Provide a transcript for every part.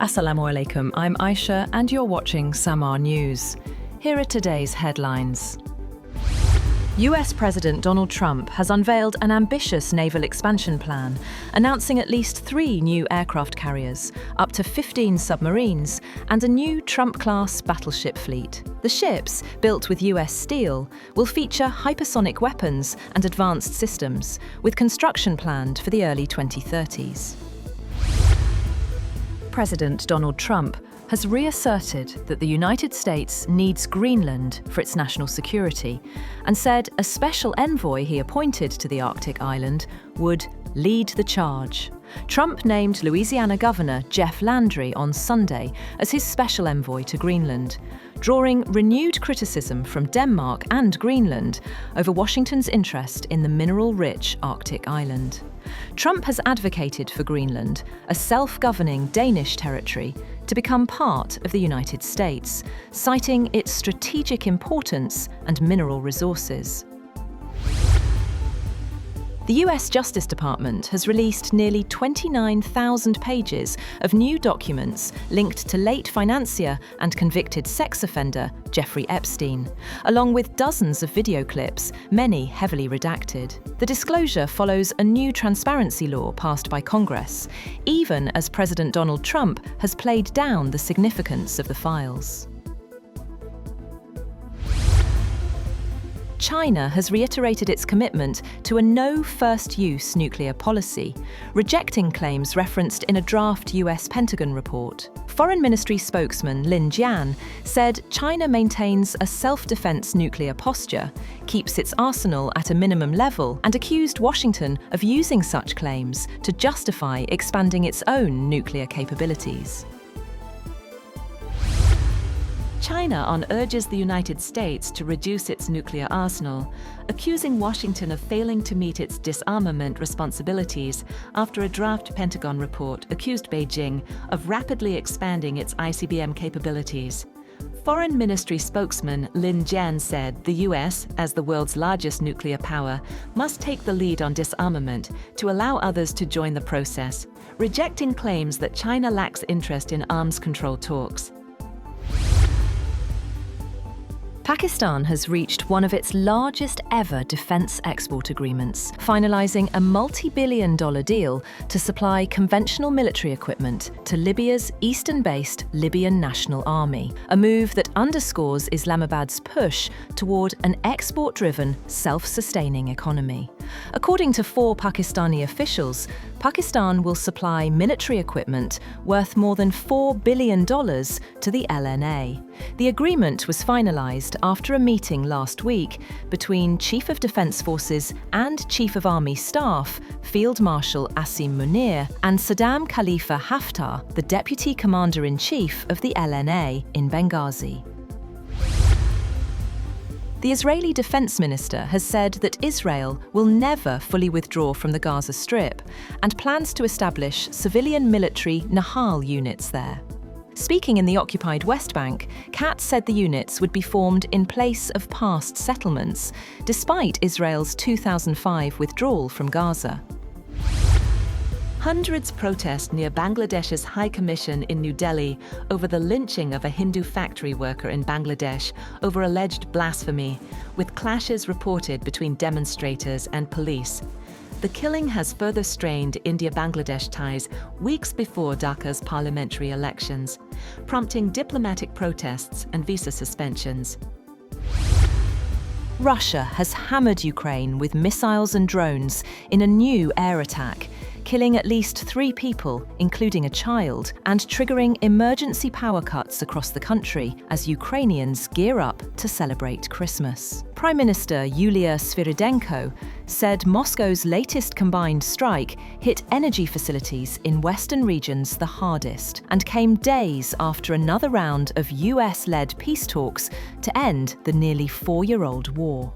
Assalamu alaikum, I'm Aisha and you're watching Samaa News. Here are today's headlines. US President Donald Trump has unveiled an ambitious naval expansion plan, announcing at least 3 new aircraft carriers, up to 15 submarines, and a new Trump-class battleship fleet. The ships, built with US steel, will feature hypersonic weapons and advanced systems, with construction planned for the early 2030s. President Donald Trump has reasserted that the United States needs Greenland for its national security and said a special envoy he appointed to the Arctic island would lead the charge. Trump named Louisiana Governor Jeff Landry on Sunday as his special envoy to Greenland, drawing renewed criticism from Denmark and Greenland over Washington's interest in the mineral-rich Arctic island. Trump has advocated for Greenland, a self-governing Danish territory, to become part of the United States, citing its strategic importance and mineral resources. The US Justice Department has released nearly 29,000 pages of new documents linked to late financier and convicted sex offender Jeffrey Epstein, along with dozens of video clips, many heavily redacted. The disclosure follows a new transparency law passed by Congress, even as President Donald Trump has played down the significance of the files. China has reiterated its commitment to a no-first-use nuclear policy, rejecting claims referenced in a draft US Pentagon report. Foreign Ministry spokesman Lin Jian said China maintains a self-defense nuclear posture, keeps its arsenal at a minimum level, and accused Washington of using such claims to justify expanding its own nuclear capabilities. China urges the United States to reduce its nuclear arsenal, accusing Washington of failing to meet its disarmament responsibilities after a draft Pentagon report accused Beijing of rapidly expanding its ICBM capabilities. Foreign Ministry spokesman Lin Jian said the US, as the world's largest nuclear power, must take the lead on disarmament to allow others to join the process, rejecting claims that China lacks interest in arms control talks. Pakistan has reached one of its largest ever defence export agreements, finalising a multi-billion-dollar deal to supply conventional military equipment to Libya's eastern-based Libyan National Army, a move that underscores Islamabad's push toward an export-driven, self-sustaining economy. According to 4 Pakistani officials, Pakistan will supply military equipment worth more than $4 billion to the LNA. The agreement was finalised after a meeting last week between Chief of Defence Forces and Chief of Army Staff, Field Marshal Asim Munir, and Saddam Khalifa Haftar, the Deputy Commander-in-Chief of the LNA in Benghazi. The Israeli Defense Minister has said that Israel will never fully withdraw from the Gaza Strip and plans to establish civilian military Naval units there. Speaking in the occupied West Bank, Katz said the units would be formed in place of past settlements, despite Israel's 2005 withdrawal from Gaza. Hundreds protest near Bangladesh's High Commission in New Delhi over the lynching of a Hindu factory worker in Bangladesh over alleged blasphemy, with clashes reported between demonstrators and police. The killing has further strained India-Bangladesh ties weeks before Dhaka's parliamentary elections, prompting diplomatic protests and visa suspensions. Russia has hammered Ukraine with missiles and drones in a new air attack, killing at least 3 people, including a child, and triggering emergency power cuts across the country as Ukrainians gear up to celebrate Christmas. Prime Minister Yulia Sviridenko said Moscow's latest combined strike hit energy facilities in western regions the hardest and came days after another round of US-led peace talks to end the nearly 4-year-old war.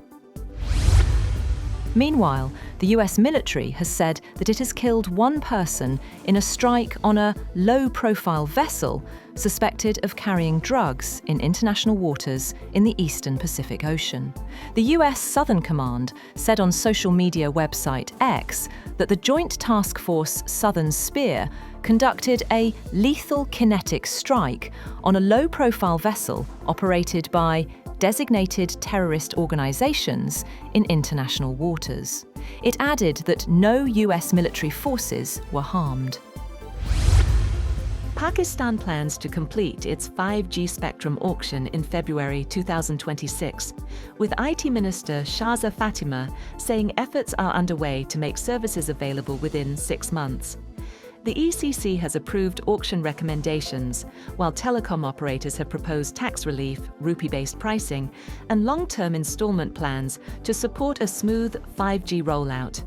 Meanwhile, the US military has said that it has killed one person in a strike on a low-profile vessel suspected of carrying drugs in international waters in the eastern Pacific Ocean. The US Southern Command said on social media website X that the Joint Task Force Southern Spear conducted a lethal kinetic strike on a low-profile vessel operated by designated terrorist organizations in international waters. It added that no US military forces were harmed. Pakistan plans to complete its 5G spectrum auction in February 2026, with IT Minister Shahza Fatima saying efforts are underway to make services available within 6 months. The ECC has approved auction recommendations, while telecom operators have proposed tax relief, rupee-based pricing, and long-term installment plans to support a smooth 5G rollout.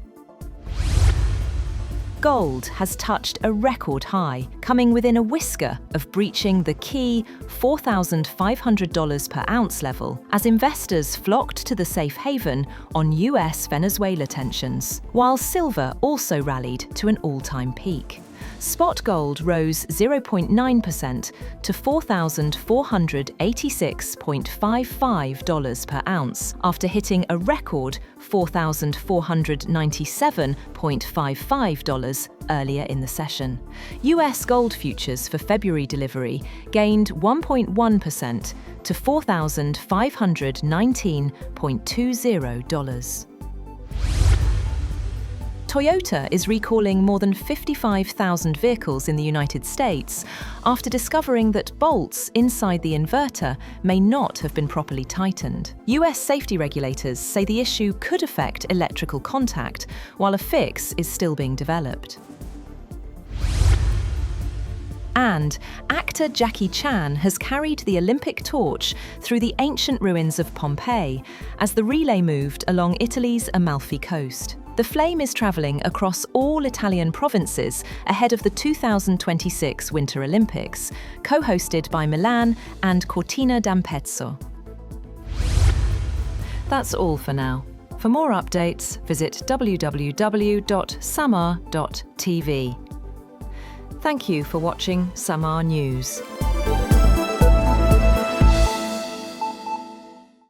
Gold has touched a record high, coming within a whisker of breaching the key $4,500 per ounce level as investors flocked to the safe haven on US-Venezuela tensions, while silver also rallied to an all-time peak. Spot gold rose 0.9% to $4,486.55 per ounce after hitting a record $4,497.55 earlier in the session. US gold futures for February delivery gained 1.1% to $4,519.20. Toyota is recalling more than 55,000 vehicles in the United States after discovering that bolts inside the inverter may not have been properly tightened. US safety regulators say the issue could affect electrical contact, while a fix is still being developed. And actor Jackie Chan has carried the Olympic torch through the ancient ruins of Pompeii as the relay moved along Italy's Amalfi coast. The flame is travelling across all Italian provinces ahead of the 2026 Winter Olympics, co-hosted by Milan and Cortina d'Ampezzo. That's all for now. For more updates, visit www.samaa.tv. Thank you for watching Samaa News.